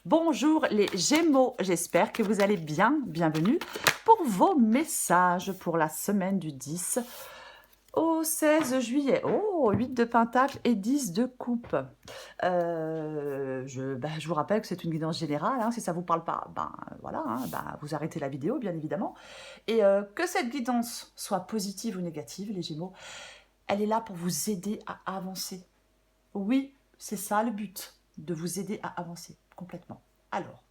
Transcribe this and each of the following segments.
Bonjour les Gémeaux, j'espère que vous allez bien. Bienvenue pour vos messages pour la semaine du 10 au 16 juillet. Oh, 8 de pentacle et 10 de coupe. Je vous rappelle que c'est une guidance générale. Si ça ne vous parle pas, voilà, vous arrêtez la vidéo, bien évidemment. Et que cette guidance soit positive ou négative, les Gémeaux, elle est là pour vous aider à avancer. Oui, c'est ça le but, de vous aider à avancer complètement. Alors,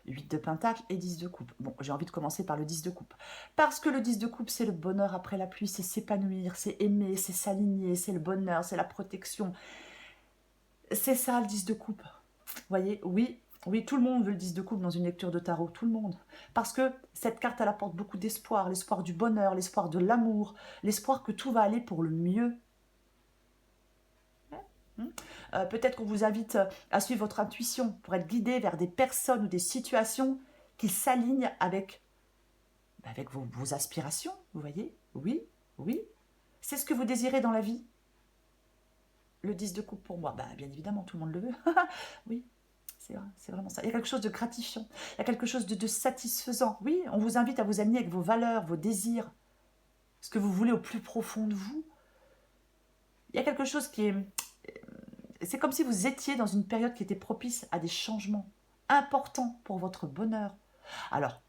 8 de pentacle et 10 de coupe. Bon, j'ai envie de commencer par le 10 de coupe. Parce que le 10 de coupe, c'est le bonheur après la pluie, c'est s'épanouir, c'est aimer, c'est s'aligner, c'est le bonheur, c'est la protection. C'est ça le 10 de coupe. Vous voyez, oui, oui, tout le monde veut le 10 de coupe dans une lecture de tarot, tout le monde. Parce que cette carte, elle apporte beaucoup d'espoir, l'espoir du bonheur, l'espoir de l'amour, l'espoir que tout va aller pour le mieux. Peut-être qu'on vous invite à suivre votre intuition pour être guidé vers des personnes ou des situations qui s'alignent avec vos aspirations, vous voyez. Oui, oui. C'est ce que vous désirez dans la vie. Le 10 de coupe pour moi, bien évidemment, tout le monde le veut. Oui, c'est vraiment ça. Il y a quelque chose de gratifiant, il y a quelque chose de satisfaisant. Oui, on vous invite à vous aligner avec vos valeurs, vos désirs, ce que vous voulez au plus profond de vous. Il y a quelque chose qui est... C'est comme si vous étiez dans une période qui était propice à des changements importants pour votre bonheur. Alors,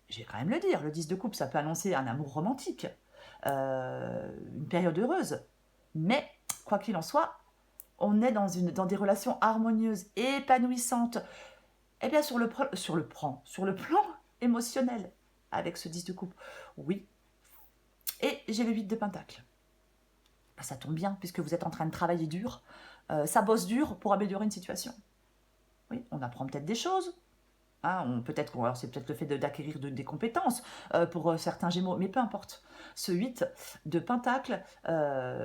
je vais quand même le dire, le 10 de coupe, ça peut annoncer un amour romantique, une période heureuse. Mais, quoi qu'il en soit, on est dans des relations harmonieuses, épanouissantes. Eh bien, sur le plan émotionnel, avec ce 10 de coupe, oui. Et j'ai le 8 de pentacle. Ça tombe bien, puisque vous êtes en train de travailler dur. Ça bosse dur pour améliorer une situation. Oui, on apprend peut-être des choses. Alors c'est peut-être le fait d'acquérir des compétences pour certains Gémeaux, mais peu importe. Ce 8 de pentacle, on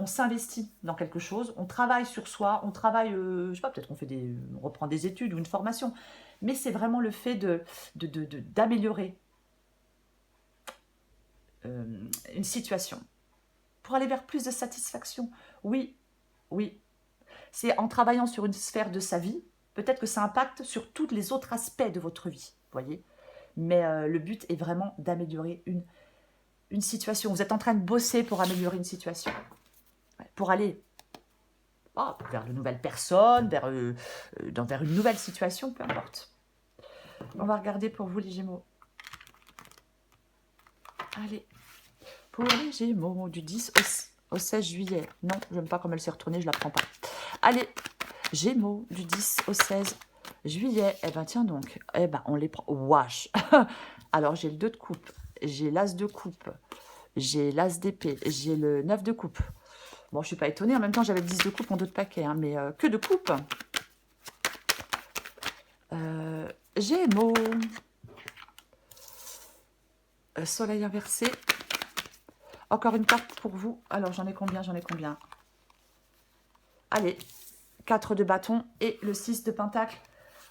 s'investit dans quelque chose, on travaille sur soi, on travaille, je sais pas, peut-être on reprend des études ou une formation, mais c'est vraiment le fait d'améliorer une situation pour aller vers plus de satisfaction. Oui, oui. C'est en travaillant sur une sphère de sa vie, peut-être que ça impacte sur tous les autres aspects de votre vie, voyez. Mais le but est vraiment d'améliorer une situation. Vous êtes en train de bosser pour améliorer une situation, pour aller vers de nouvelles personnes, vers une nouvelle situation, peu importe. On va regarder pour vous les Gémeaux. Allez, pour les Gémeaux du 10 au 16 juillet. Non, je n'aime pas comme elle s'est retournée, je la prends pas. Allez, Gémeaux du 10 au 16 juillet. Eh ben tiens donc, on les prend. Wesh. Alors j'ai le 2 de coupe, j'ai l'as de coupe, j'ai l'as d'épée, j'ai le 9 de coupe. Bon, je suis pas étonnée, en même temps j'avais le 10 de coupe en d'autres paquets, mais que de coupe. Gémeaux. Soleil inversé. Encore une carte pour vous. Alors j'en ai combien? Allez, 4 de bâton et le 6 de pentacle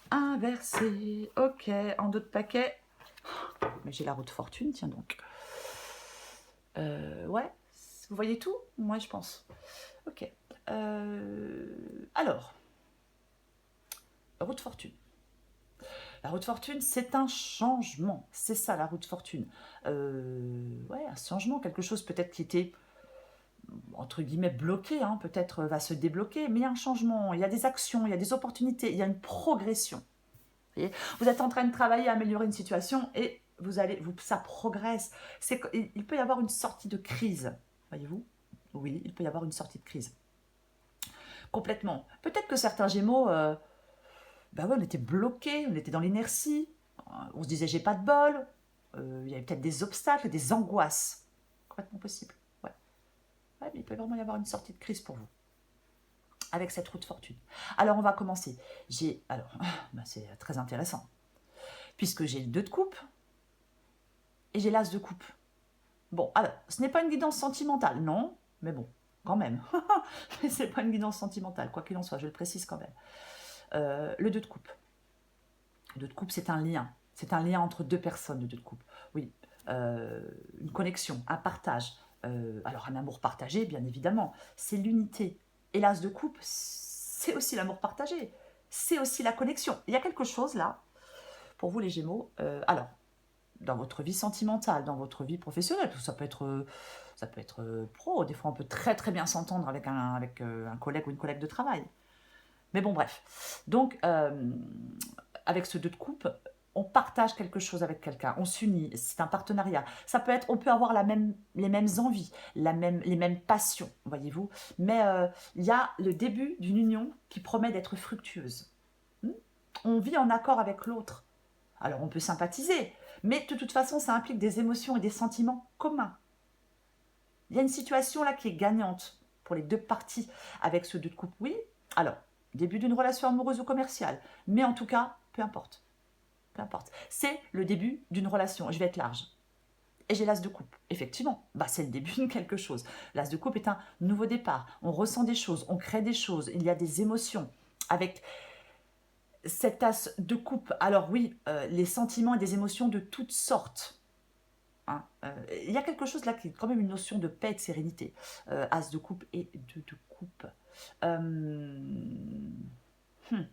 inversé. Ok, en d'autres paquets. Mais j'ai la roue de fortune, tiens donc. Ouais, vous voyez tout? Moi, je pense. Ok. Alors, roue de fortune. La roue de fortune, c'est un changement. C'est ça, la roue de fortune. Ouais, un changement, quelque chose peut-être qui était, entre guillemets, bloqué, peut-être va se débloquer, mais il y a un changement, il y a des actions, il y a des opportunités, il y a une progression. Vous êtes en train de travailler à améliorer une situation et ça progresse. Il peut y avoir une sortie de crise, voyez-vous? Oui, il peut y avoir une sortie de crise. Complètement. Peut-être que certains Gémeaux, on était bloqués, on était dans l'inertie, on se disait j'ai pas de bol, il y avait peut-être des obstacles, des angoisses. Complètement possible. Ouais. Ouais, mais il peut vraiment y avoir une sortie de crise pour vous avec cette roue de fortune. Alors on va commencer. C'est très intéressant. Puisque j'ai le 2 de coupe et j'ai l'as de coupe. Bon, alors, ce n'est pas une guidance sentimentale, non, mais bon, quand même. Mais c'est pas une guidance sentimentale, quoi qu'il en soit, je le précise quand même. Le 2 de coupe. Le 2 de coupe, c'est un lien. C'est un lien entre deux personnes, le 2 de coupe. Oui, une connexion, un partage. Alors, un amour partagé, bien évidemment. C'est l'unité. Et l'as de coupe, c'est aussi l'amour partagé, c'est aussi la connexion. Il y a quelque chose là, pour vous les Gémeaux, alors, dans votre vie sentimentale, dans votre vie professionnelle, ça peut être pro, des fois on peut très très bien s'entendre avec un collègue ou une collègue de travail. Mais bon, bref. Donc, avec ce 2 de coupe, on partage quelque chose avec quelqu'un, on s'unit, c'est un partenariat. Ça peut être, on peut avoir les mêmes envies, les mêmes passions, voyez-vous. Mais il y a le début d'une union qui promet d'être fructueuse. Hmm. On vit en accord avec l'autre. Alors on peut sympathiser, mais de toute façon, ça implique des émotions et des sentiments communs. Il y a une situation là qui est gagnante pour les deux parties avec ce 2 de coupe. Oui, alors, début d'une relation amoureuse ou commerciale, mais en tout cas, peu importe. Peu importe. C'est le début d'une relation. Je vais être large. Et j'ai l'as de coupe. Effectivement, bah, c'est le début de quelque chose. L'as de coupe est un nouveau départ. On ressent des choses, on crée des choses, il y a des émotions. Avec cet as de coupe, alors oui, les sentiments et des émotions de toutes sortes. Hein. Il y a quelque chose là qui est quand même une notion de paix et de sérénité. As de coupe et de coupe. Euh, hmm.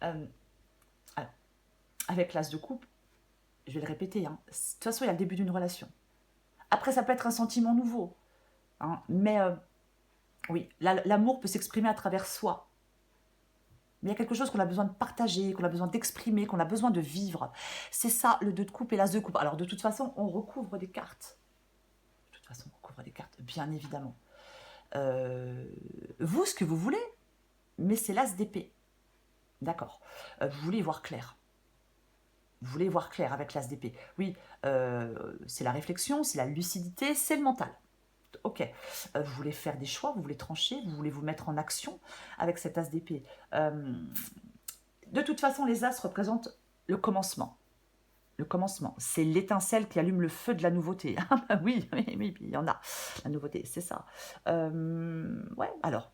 Euh, alors, avec l'as de coupe, je vais le répéter, hein, de toute façon, il y a le début d'une relation. Après, ça peut être un sentiment nouveau. Hein, mais oui, l'amour peut s'exprimer à travers soi. Mais il y a quelque chose qu'on a besoin de partager, qu'on a besoin d'exprimer, qu'on a besoin de vivre. C'est ça, le 2 de coupe et l'as de coupe. Alors, de toute façon, on recouvre des cartes. De toute façon, on recouvre des cartes, bien évidemment. Vous, ce que vous voulez, mais c'est l'as d'épée. D'accord. Vous voulez voir clair. Vous voulez voir clair avec l'as d'épée. Oui, c'est la réflexion, c'est la lucidité, c'est le mental. Ok, vous voulez faire des choix, vous voulez trancher, vous voulez vous mettre en action avec cet as d'épée. De toute façon, les as représentent le commencement. Le commencement, c'est l'étincelle qui allume le feu de la nouveauté. Oui, oui, oui, il y en a. La nouveauté, c'est ça. Ouais, alors,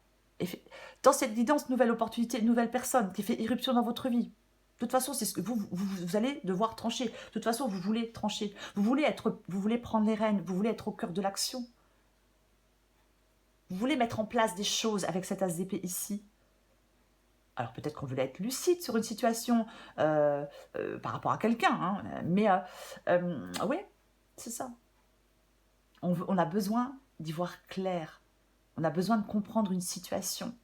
dans cette guidance, nouvelle opportunité, nouvelle personne qui fait irruption dans votre vie. De toute façon, c'est ce que vous allez devoir trancher. De toute façon, vous voulez trancher. Vous voulez prendre les rênes. Vous voulez être au cœur de l'action. Vous voulez mettre en place des choses avec cet as d'épée ici. Alors peut-être qu'on voulait être lucide sur une situation par rapport à quelqu'un, hein, mais oui, c'est ça. On a besoin d'y voir clair. On a besoin de comprendre une situation.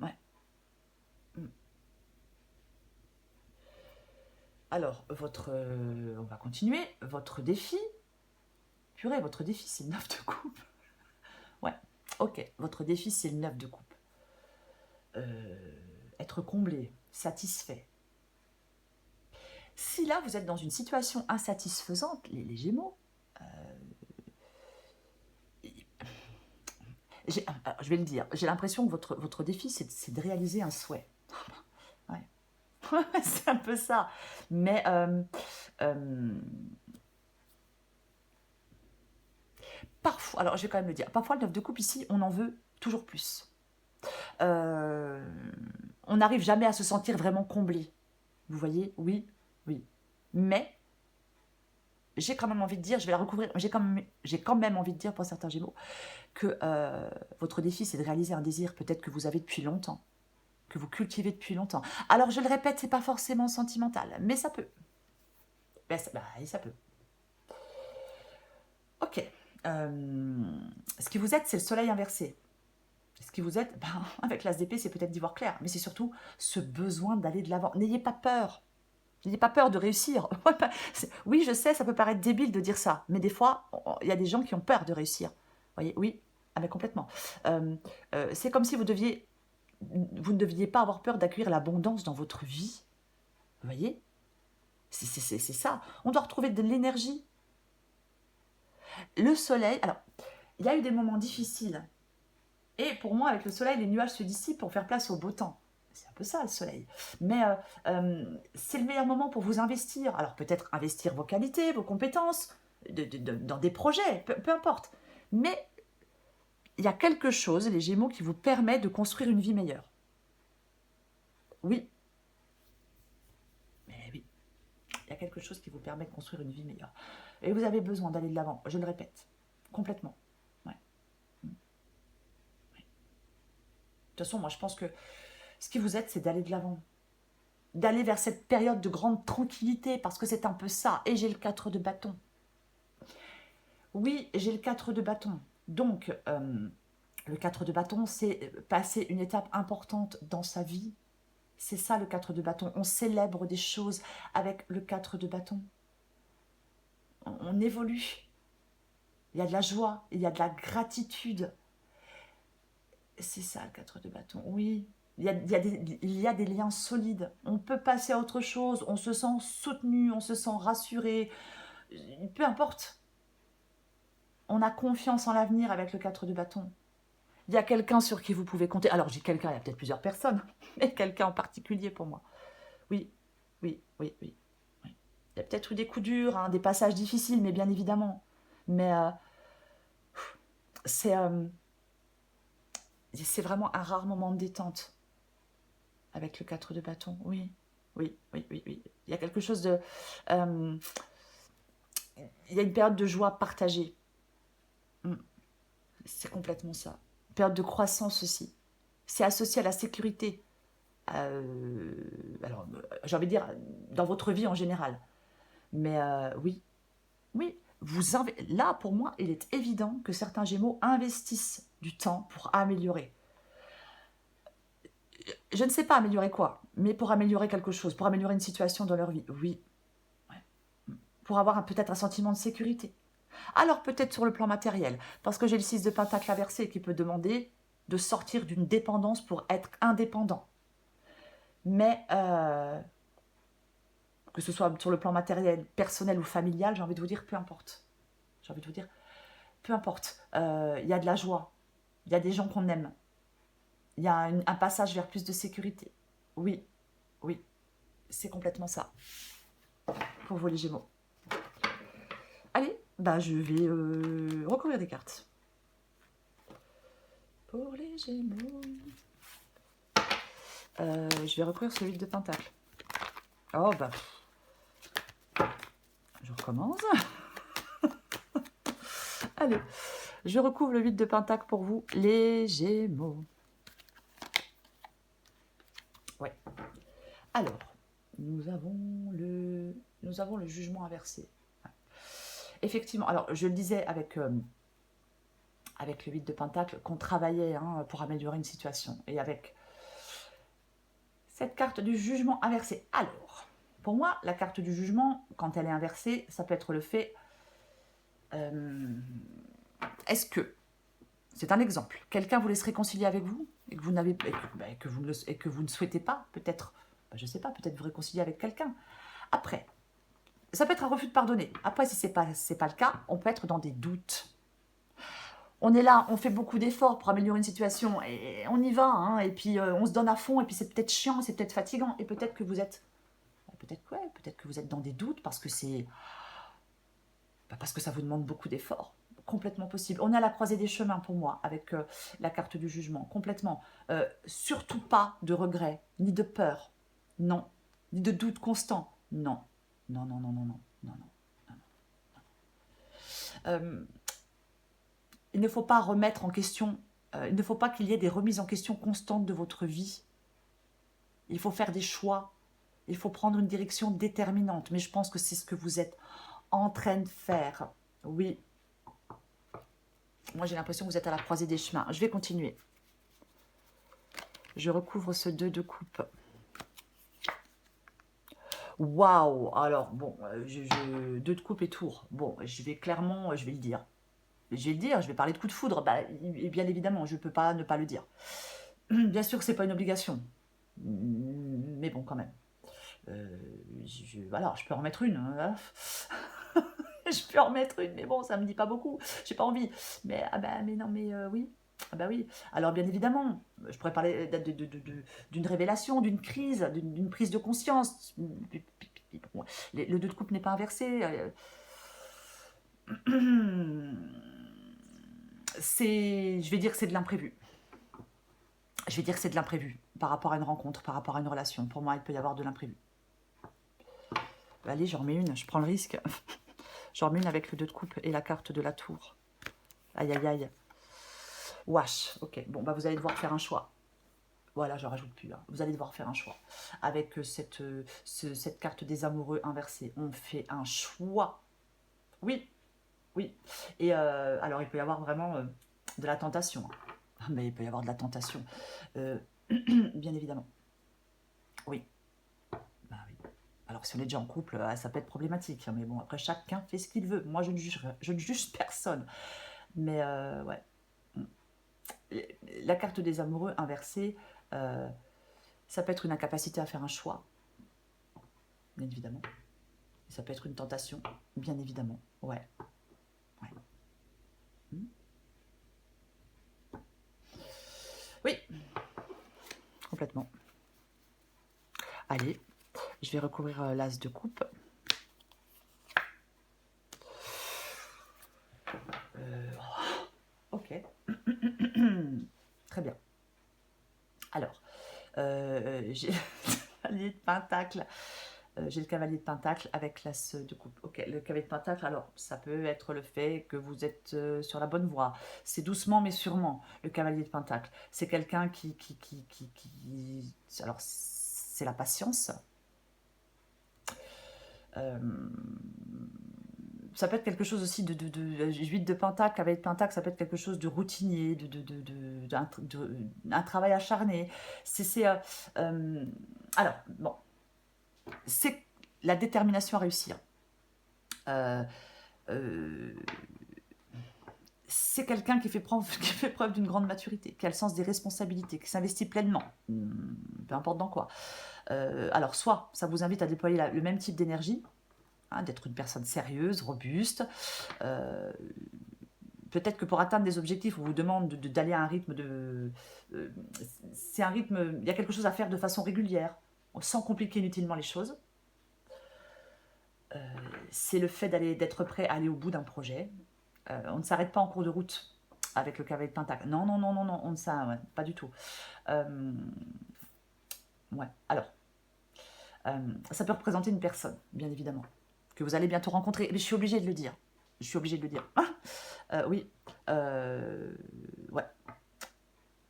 Ouais. Alors, on va continuer. Votre défi, purée, votre défi, c'est le 9 de coupe. Ouais, ok, votre défi, c'est le 9 de coupe. Être comblé, satisfait. Si là, vous êtes dans une situation insatisfaisante, les Gémeaux, je vais le dire, j'ai l'impression que votre défi, c'est de réaliser un souhait. Ouais. C'est un peu ça. Mais parfois, alors je vais quand même le dire, parfois le 9 de coupe ici, on en veut toujours plus. On n'arrive jamais à se sentir vraiment comblé. Vous voyez? Oui, oui. Mais j'ai quand même envie de dire, je vais la recouvrir, j'ai quand même envie de dire pour certains Gémeaux que votre défi, c'est de réaliser un désir peut-être que vous avez depuis longtemps, que vous cultivez depuis longtemps. Alors je le répète, c'est pas forcément sentimental, mais ça peut. Ça peut. Ok. Ce qui vous aide, c'est le soleil inversé. Ce qui vous aide, avec l'as d'épée, c'est peut-être d'y voir clair, mais c'est surtout ce besoin d'aller de l'avant. N'ayez pas peur. N'ayez pas peur de réussir. Oui, je sais, ça peut paraître débile de dire ça, mais des fois, il y a des gens qui ont peur de réussir. Vous voyez, oui, mais complètement. C'est comme si vous ne deviez pas avoir peur d'accueillir l'abondance dans votre vie. Vous voyez? C'est ça. On doit retrouver de l'énergie. Le soleil, alors, il y a eu des moments difficiles. Et pour moi, avec le soleil, les nuages se dissipent pour faire place au beau temps. C'est un peu ça, le soleil. Mais c'est le meilleur moment pour vous investir. Alors peut-être investir vos qualités, vos compétences, dans des projets, peu importe. Mais il y a quelque chose, les Gémeaux, qui vous permet de construire une vie meilleure. Oui. Mais oui. Il y a quelque chose qui vous permet de construire une vie meilleure. Et vous avez besoin d'aller de l'avant, je le répète. Complètement. Ouais. toute façon, moi, je pense que ce qui vous aide, c'est d'aller de l'avant. D'aller vers cette période de grande tranquillité, parce que c'est un peu ça. Et j'ai le 4 de bâton. Oui, j'ai le 4 de bâton. Donc, le 4 de bâton, c'est passer une étape importante dans sa vie. C'est ça, le 4 de bâton. On célèbre des choses avec le 4 de bâton. On évolue. Il y a de la joie, il y a de la gratitude. C'est ça, le 4 de bâton. Oui, il y a des liens solides. On peut passer à autre chose. On se sent soutenu, on se sent rassuré. Peu importe. On a confiance en l'avenir avec le 4 de bâton. Il y a quelqu'un sur qui vous pouvez compter. Alors, j'ai quelqu'un, il y a peut-être plusieurs personnes, mais quelqu'un en particulier pour moi. Oui, oui, oui, oui. Oui. Il y a peut-être eu des coups durs, hein, des passages difficiles, mais bien évidemment. Mais c'est vraiment un rare moment de détente avec le 4 de bâton. Oui, oui, oui, oui, oui. Il y a quelque chose de... il y a une période de joie partagée. C'est complètement ça. Période de croissance aussi. C'est associé à la sécurité. Alors, j'ai envie de dire, dans votre vie en général. Mais oui, oui. Là, pour moi, il est évident que certains Gémeaux investissent du temps pour améliorer. Je ne sais pas améliorer quoi, mais pour améliorer quelque chose, pour améliorer une situation dans leur vie. Oui. Ouais. Pour avoir peut-être un sentiment de sécurité. Alors peut-être sur le plan matériel, parce que j'ai le 6 de pentacle inversé qui peut demander de sortir d'une dépendance pour être indépendant. Mais que ce soit sur le plan matériel, personnel ou familial, j'ai envie de vous dire, peu importe. J'ai envie de vous dire, peu importe. Il y a de la joie, il y a des gens qu'on aime, il y a un passage vers plus de sécurité. Oui, oui, c'est complètement ça. Pour vous les Gémeaux. Allez, bah je vais recouvrir des cartes. Pour les Gémeaux. Je vais recouvrir ce 8 de pentacle. Oh bah. Je recommence. Allez, je recouvre le 8 de pentacle pour vous, les Gémeaux. Ouais. Alors, nous avons le jugement inversé. Ouais. Effectivement, alors je le disais avec le 8 de pentacle qu'on travaillait pour améliorer une situation. Et avec cette carte du jugement inversé. Alors, pour moi, la carte du jugement, quand elle est inversée, ça peut être le fait... est-ce que, c'est un exemple, quelqu'un voulait se réconcilier avec vous et que vous n'avez que vous ne souhaitez pas, peut-être, je ne sais pas, peut-être vous réconcilier avec quelqu'un. Après, ça peut être un refus de pardonner. Après, si c'est pas le cas, on peut être dans des doutes. On est là, on fait beaucoup d'efforts pour améliorer une situation et on y va, et puis on se donne à fond et puis c'est peut-être chiant, c'est peut-être fatigant et peut-être que vous êtes, peut-être que vous êtes dans des doutes parce que parce que ça vous demande beaucoup d'efforts. Complètement possible. On est à la croisée des chemins pour moi avec la carte du jugement, complètement. Surtout pas de regret, ni de peur, non, ni de doute constant, non, non, non, non, non, non, non, non, non. Il ne faut pas remettre en question, il ne faut pas qu'il y ait des remises en question constantes de votre vie. Il faut faire des choix, il faut prendre une direction déterminante, mais je pense que c'est ce que vous êtes en train de faire. Oui. Moi, j'ai l'impression que vous êtes à la croisée des chemins. Je vais continuer. Je recouvre ce 2 de coupe. Waouh! Alors, bon, 2 de coupe et tour. Bon, je vais clairement, je vais le dire. Je vais parler de coup de foudre. Bah, et bien évidemment, je ne peux pas ne pas le dire. Bien sûr que ce n'est pas une obligation. Mais bon, quand même. Voilà, je peux en mettre une. Hein. Je peux en mettre une, mais bon, ça me dit pas beaucoup. J'ai pas envie. Mais mais non, mais oui. Ah bah oui. Alors bien évidemment, je pourrais parler d'une révélation, d'une crise, d'une prise de conscience. Le 2 de coupe n'est pas inversé. Je vais dire que c'est de l'imprévu. Je vais dire que c'est de l'imprévu par rapport à une rencontre, par rapport à une relation. Pour moi, il peut y avoir de l'imprévu. Allez, j'en remets une, je prends le risque. J'en remets une avec le 2 de coupe et la carte de la tour. Aïe, aïe, aïe. Wesh, ok. Bon, bah vous allez devoir faire un choix. Voilà, je rajoute plus. Hein. Vous allez devoir faire un choix. Avec cette carte des amoureux inversée, on fait un choix. Oui, oui. Et alors, il peut y avoir vraiment de la tentation. Hein. Mais il peut y avoir de la tentation. Bien évidemment. Oui. Bah oui. Alors, si on est déjà en couple, ça peut être problématique. Hein, mais bon, après, chacun fait ce qu'il veut. Moi, je ne juge personne. Mais ouais. La carte des amoureux inversée, ça peut être une incapacité à faire un choix, bien évidemment. Et ça peut être une tentation, bien évidemment. Ouais. Ouais. Oui, complètement. Allez, je vais recouvrir l'as de coupe. Ok. Très bien. Alors, j'ai le cavalier de pentacle. J'ai le cavalier de pentacle avec l'as de coupe. Ok, le cavalier de pentacle, alors ça peut être le fait que vous êtes sur la bonne voie. C'est doucement mais sûrement le cavalier de pentacle. C'est quelqu'un alors, c'est la patience. Euh, ça peut être quelque chose aussi de 8 de pentacle, cavalier de pentacle, ça peut être quelque chose de routinier, un travail acharné. Alors, bon, c'est la détermination à réussir. Euh, euh, c'est quelqu'un qui fait preuve d'une grande maturité, qui a le sens des responsabilités, qui s'investit pleinement, peu importe dans quoi. Alors, soit ça vous invite à déployer le même type d'énergie, hein, d'être une personne sérieuse, robuste. Peut-être que pour atteindre des objectifs, on vous demande d'aller à un rythme c'est un rythme, il y a quelque chose à faire de façon régulière, sans compliquer inutilement les choses. C'est le fait d'être prêt à aller au bout d'un projet. On ne s'arrête pas en cours de route avec le cavalier de pentacle. Non, non, non, non, non, ouais, pas du tout. Ouais, alors, ça peut représenter une personne, bien évidemment, que vous allez bientôt rencontrer. Mais je suis obligée de le dire. Je suis obligée de le dire. Oui. Ouais.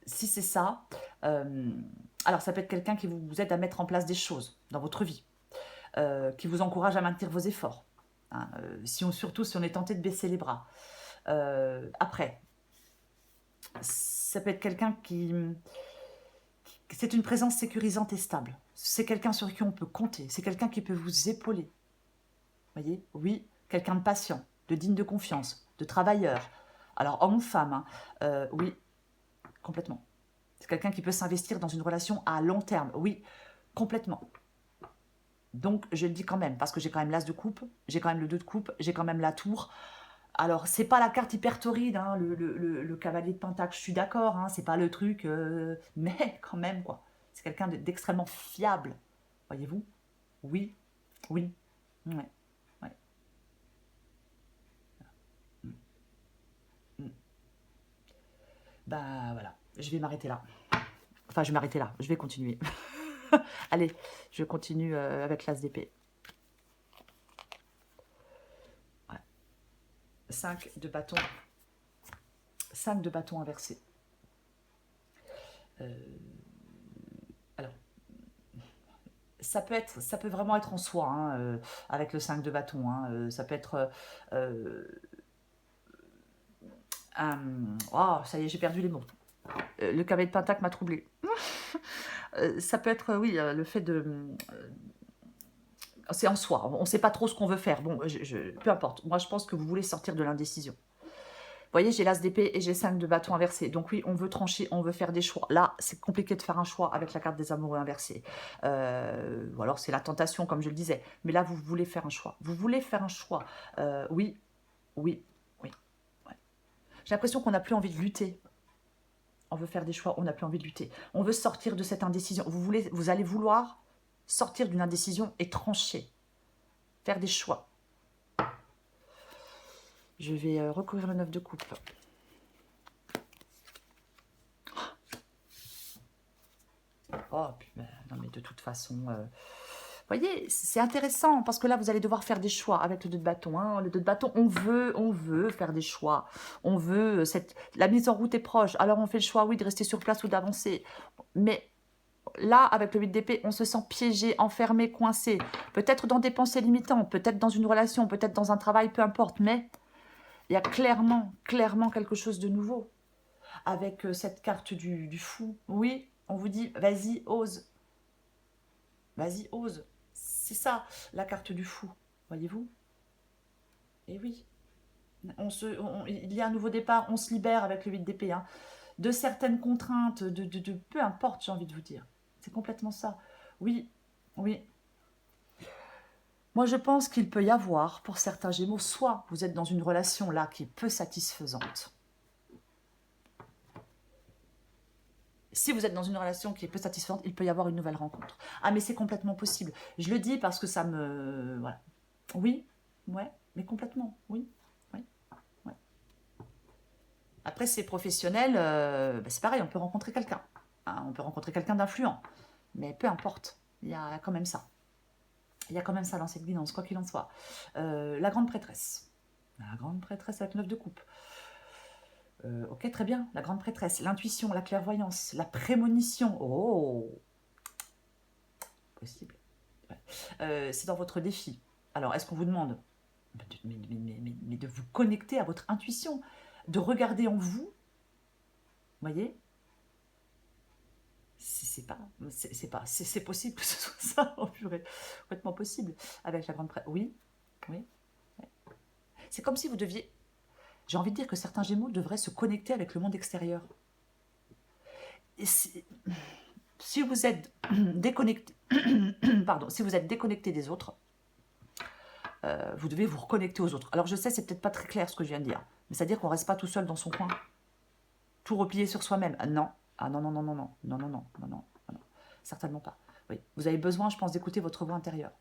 Si c'est ça, alors ça peut être quelqu'un qui vous aide à mettre en place des choses dans votre vie, qui vous encourage à maintenir vos efforts. Hein, surtout si on est tenté de baisser les bras. Après, ça peut être quelqu'un c'est une présence sécurisante et stable. C'est quelqu'un sur qui on peut compter. C'est quelqu'un qui peut vous épauler. Voyez? Oui, quelqu'un de patient, de digne de confiance, de travailleur. Alors, homme ou femme, hein, oui, complètement. C'est quelqu'un qui peut s'investir dans une relation à long terme. Oui, complètement. Donc, je le dis quand même, parce que j'ai quand même l'as de coupe, j'ai quand même le 2 de coupe, j'ai quand même la tour. Alors, c'est pas la carte hyper torride, hein, le cavalier de pentacle, je suis d'accord, hein, c'est pas le truc, mais quand même, quoi. C'est quelqu'un d'extrêmement fiable, voyez-vous? Oui, oui, ouais, ouais. Bah voilà, je vais m'arrêter là. Enfin, je vais m'arrêter là, je vais continuer. Allez, je continue avec l'as d'épée. Ouais. 5 de bâton. 5 de bâton inversé. Alors, ça peut vraiment être en soi, hein, avec le 5 de bâton. Hein, ça peut être oh, ça y est, j'ai perdu les mots. Le cavalier de pentacle m'a troublé. Ça peut être, oui, le fait de... c'est en soi, on ne sait pas trop ce qu'on veut faire. Bon, peu importe. Moi, je pense que vous voulez sortir de l'indécision. Vous voyez, j'ai l'as d'épée et j'ai 5 de bâton inversé. Donc oui, on veut trancher, on veut faire des choix. Là, c'est compliqué de faire un choix avec la carte des amoureux inversés. Ou alors c'est la tentation, comme je le disais. Mais là, vous voulez faire un choix. Vous voulez faire un choix. Oui, oui, oui. Ouais. J'ai l'impression qu'on n'a plus envie de lutter. On veut faire des choix, on n'a plus envie de lutter. On veut sortir de cette indécision. Vous allez vouloir sortir d'une indécision et trancher. Faire des choix. Je vais recouvrir le 9 de coupe. Oh, non mais de toute façon... Vous voyez, c'est intéressant parce que là, vous allez devoir faire des choix avec le 2 de bâton. Hein. Le 2 de bâton, on veut faire des choix. On veut... La mise en route est proche. Alors, on fait le choix, oui, de rester sur place ou d'avancer. Mais là, avec le 8 d'épée, on se sent piégé, enfermé, coincé. Peut-être dans des pensées limitantes, peut-être dans une relation, peut-être dans un travail, peu importe. Mais il y a clairement quelque chose de nouveau. Avec cette carte du fou. Oui, on vous dit, vas-y, ose. Vas-y, ose. C'est ça, la carte du fou. Voyez-vous? Et oui. Il y a un nouveau départ, on se libère avec le 8 d'épée. Hein, de certaines contraintes, de peu importe, j'ai envie de vous dire. C'est complètement ça. Oui, oui. Moi, je pense qu'il peut y avoir, pour certains Gémeaux, soit vous êtes dans une relation là qui est peu satisfaisante. Si vous êtes dans une relation qui est peu satisfaisante, il peut y avoir une nouvelle rencontre. Ah, mais c'est complètement possible. Je le dis parce que ça me... Voilà. Oui, ouais, mais complètement, oui. Oui, ouais. Après, c'est professionnel, c'est pareil, on peut rencontrer quelqu'un. Hein, on peut rencontrer quelqu'un d'influent. Mais peu importe, il y a quand même ça. Il y a quand même ça dans cette guidance, quoi qu'il en soit. La grande prêtresse. La grande prêtresse avec 9 de coupe. Ok, très bien. La grande prêtresse, l'intuition, la clairvoyance, la prémonition. Oh, possible. Ouais. C'est dans votre défi. Alors, est-ce qu'on vous demande mais de vous connecter à votre intuition, de regarder en vous, voyez, c'est possible que ce soit ça, oh purée, complètement possible, avec la grande prêtresse. Oui, oui. Ouais. C'est comme si vous deviez, j'ai envie de dire que certains Gémeaux devraient se connecter avec le monde extérieur. Et si vous êtes déconnecté, pardon, si vous êtes déconnecté des autres, vous devez vous reconnecter aux autres. Alors je sais, c'est peut-être pas très clair ce que je viens de dire, mais c'est-à-dire qu'on reste pas tout seul dans son coin, tout replié sur soi-même. Ah non, ah non, non, non, non, non, non, non, non, non, non, non, certainement pas. Oui, vous avez besoin, je pense, d'écouter votre voix intérieure.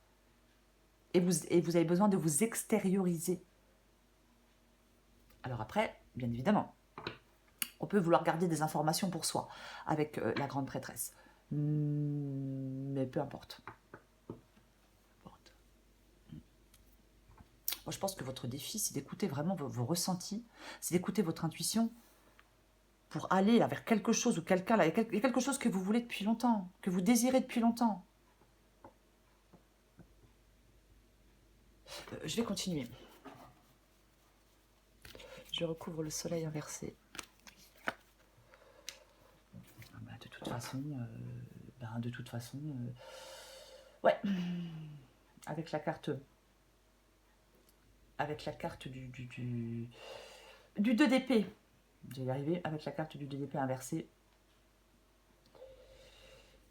Et vous avez besoin de vous extérioriser. Alors après, bien évidemment, on peut vouloir garder des informations pour soi avec la grande prêtresse. Mais peu importe. Moi, je pense que votre défi, c'est d'écouter vraiment vos ressentis, c'est d'écouter votre intuition pour aller là, vers quelque chose ou quelqu'un. Il y a quelque chose que vous voulez depuis longtemps, que vous désirez depuis longtemps. Je vais continuer. Je recouvre le soleil inversé. De toute façon, ouais, avec la carte du 2 d'épée. Je vais y arriver avec la carte du 2 d'épée inversée.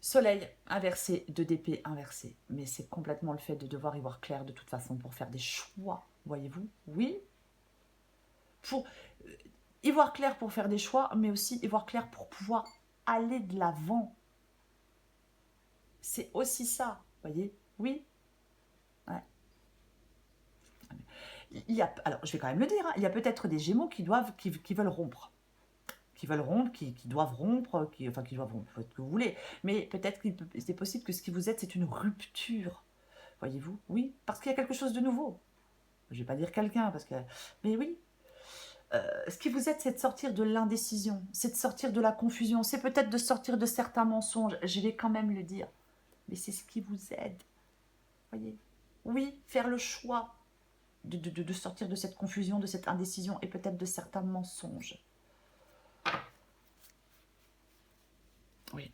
Soleil inversé, 2 d'épée inversé. Mais c'est complètement le fait de devoir y voir clair de toute façon pour faire des choix, voyez-vous? Oui. Pour y voir clair pour faire des choix, mais aussi y voir clair pour pouvoir aller de l'avant. C'est aussi ça, voyez? Oui. Ouais. Alors, je vais quand même le dire, hein, il y a peut-être des Gémeaux qui veulent rompre. Qui doivent rompre, qui doivent rompre, faites ce que vous voulez. Mais peut-être que c'est possible que ce qui vous aide, c'est une rupture. Voyez-vous? Oui, parce qu'il y a quelque chose de nouveau. Je ne vais pas dire quelqu'un, parce que... Mais oui, ce qui vous aide, c'est de sortir de l'indécision, c'est de sortir de la confusion, c'est peut-être de sortir de certains mensonges, je vais quand même le dire. Mais c'est ce qui vous aide. Voyez? Oui, faire le choix de sortir de cette confusion, de cette indécision et peut-être de certains mensonges. Oui.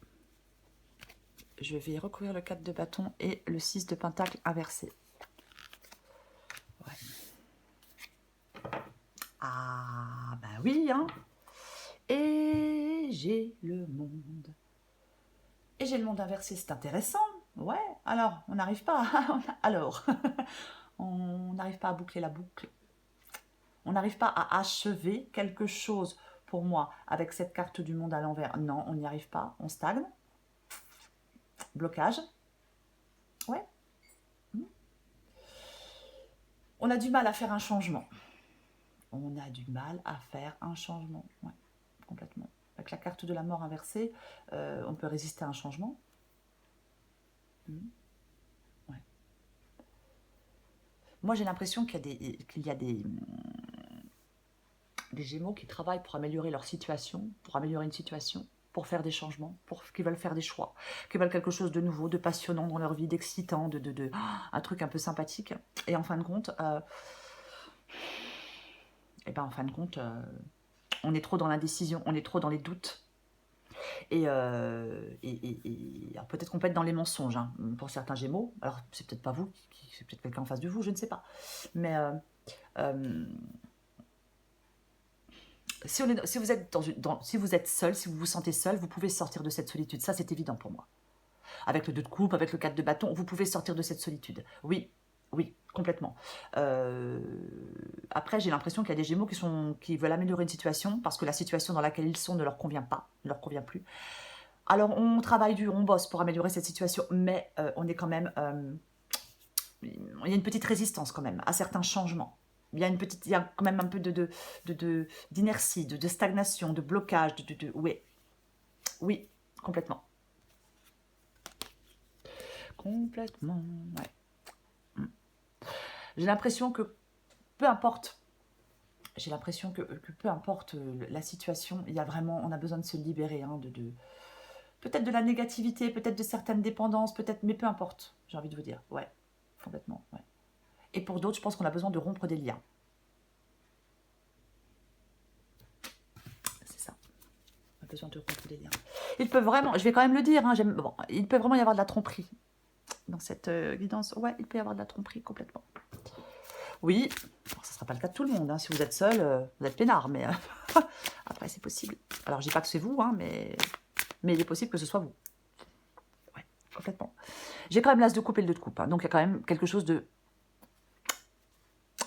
Je vais recouvrir le 4 de bâton et le 6 de pentacle inversé. Ouais. Ah, bah oui, hein. Et j'ai le monde. Et j'ai le monde inversé, c'est intéressant. Ouais, alors, on n'arrive pas alors, on n'arrive pas à boucler la boucle. On n'arrive pas à achever quelque chose pour moi avec cette carte du monde à l'envers. Non, on n'y arrive pas, on stagne. Blocage. Ouais. On a du mal à faire un changement. On a du mal à faire un changement. Ouais, complètement. Avec la carte de la mort inversée, on peut résister à un changement. Ouais. Moi, j'ai l'impression qu'il y a des Gémeaux qui travaillent pour améliorer leur situation, pour améliorer une situation. pour faire des changements, qui veulent faire des choix, qui veulent quelque chose de nouveau, de passionnant dans leur vie, d'excitant, un truc un peu sympathique. Et en fin de compte, on est trop dans l'indécision, on est trop dans les doutes. Alors peut-être qu'on peut être dans les mensonges, hein, pour certains Gémeaux. Alors c'est peut-être pas vous, c'est peut-être quelqu'un en face de vous, je ne sais pas. Mais si vous êtes si vous êtes seul, si vous vous sentez seul, vous pouvez sortir de cette solitude. Ça, c'est évident pour moi. Avec le 2 de coupe, avec le 4 de bâton, vous pouvez sortir de cette solitude. Oui, oui, complètement. Après, j'ai l'impression qu'il y a des Gémeaux qui veulent améliorer une situation parce que la situation dans laquelle ils sont ne leur convient pas, ne leur convient plus. Alors, on travaille dur, on bosse pour améliorer cette situation, mais on est quand même... il y a une petite résistance quand même à certains changements. Il y a quand même un peu d'inertie, de stagnation, de blocage, oui, oui, complètement. Complètement, ouais. J'ai l'impression que peu importe, peu importe la situation, il y a vraiment, on a besoin de se libérer, hein, peut-être de la négativité, peut-être de certaines dépendances, peut-être, mais peu importe, j'ai envie de vous dire, ouais, complètement, ouais. Et pour d'autres, je pense qu'on a besoin de rompre des liens. C'est ça. On a besoin de rompre des liens. Il peut vraiment, je vais quand même le dire, hein, bon, il peut vraiment y avoir de la tromperie dans cette guidance. Ouais, il peut y avoir de la tromperie complètement. Oui, alors, ça ne sera pas le cas de tout le monde. Hein. Si vous êtes seul, vous êtes peinard, mais après, c'est possible. Alors, je dis pas que c'est vous, hein, mais il est possible que ce soit vous. Ouais, complètement. J'ai quand même l'as de coupe et le 2 de coupe. Hein, donc, il y a quand même quelque chose de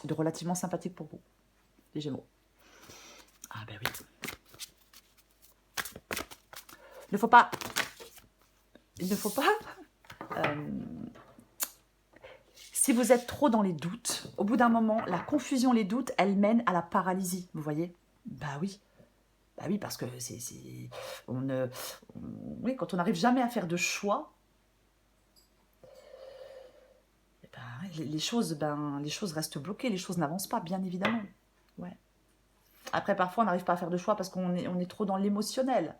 relativement sympathique pour vous, les Gémeaux. Ah ben oui. Il ne faut pas... si vous êtes trop dans les doutes, au bout d'un moment, la confusion, les doutes, elles mènent à la paralysie, vous voyez? Bah oui. Bah oui, parce que oui, quand on n'arrive jamais à faire de choix, les choses restent bloquées, les choses n'avancent pas, bien évidemment. Ouais. Après, parfois, on n'arrive pas à faire de choix parce qu'on est trop dans l'émotionnel.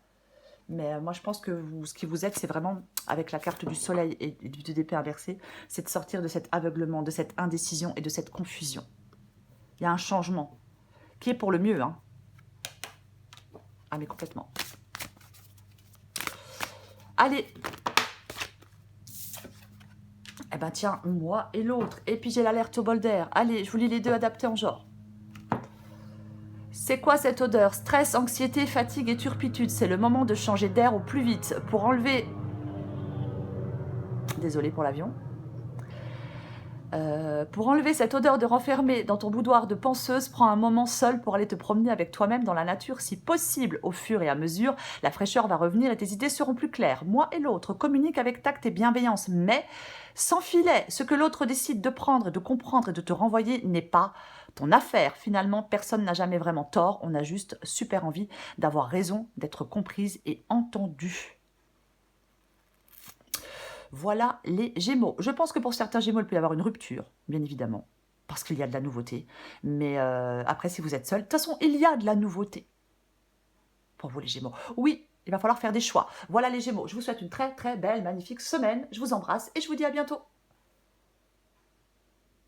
Mais moi, je pense que ce qui vous aide, c'est vraiment, avec la carte du soleil et du DP inversé, c'est de sortir de cet aveuglement, de cette indécision et de cette confusion. Il y a un changement qui est pour le mieux, hein. Ah, mais complètement. Allez. Eh ben tiens, moi et l'autre. Et puis j'ai l'alerte au bol d'air. Allez, je vous lis les deux adaptés en genre. C'est quoi cette odeur? Stress, anxiété, fatigue et turpitude. C'est le moment de changer d'air au plus vite. Pour enlever... Désolée pour l'avion. Pour enlever cette odeur de renfermé dans ton boudoir de penseuse, prends un moment seul pour aller te promener avec toi-même dans la nature. Si possible, au fur et à mesure, la fraîcheur va revenir et tes idées seront plus claires. Moi et l'autre communiquent avec tact et bienveillance, mais sans filet. Ce que l'autre décide de prendre, de comprendre et de te renvoyer n'est pas ton affaire. Finalement, personne n'a jamais vraiment tort. On a juste super envie d'avoir raison, d'être comprise et entendue. Voilà les Gémeaux. Je pense que pour certains Gémeaux, il peut y avoir une rupture, bien évidemment, parce qu'il y a de la nouveauté. Mais après, si vous êtes seul, de toute façon, il y a de la nouveauté pour vous les Gémeaux. Oui, il va falloir faire des choix. Voilà les Gémeaux. Je vous souhaite une très très belle, magnifique semaine. Je vous embrasse et je vous dis à bientôt.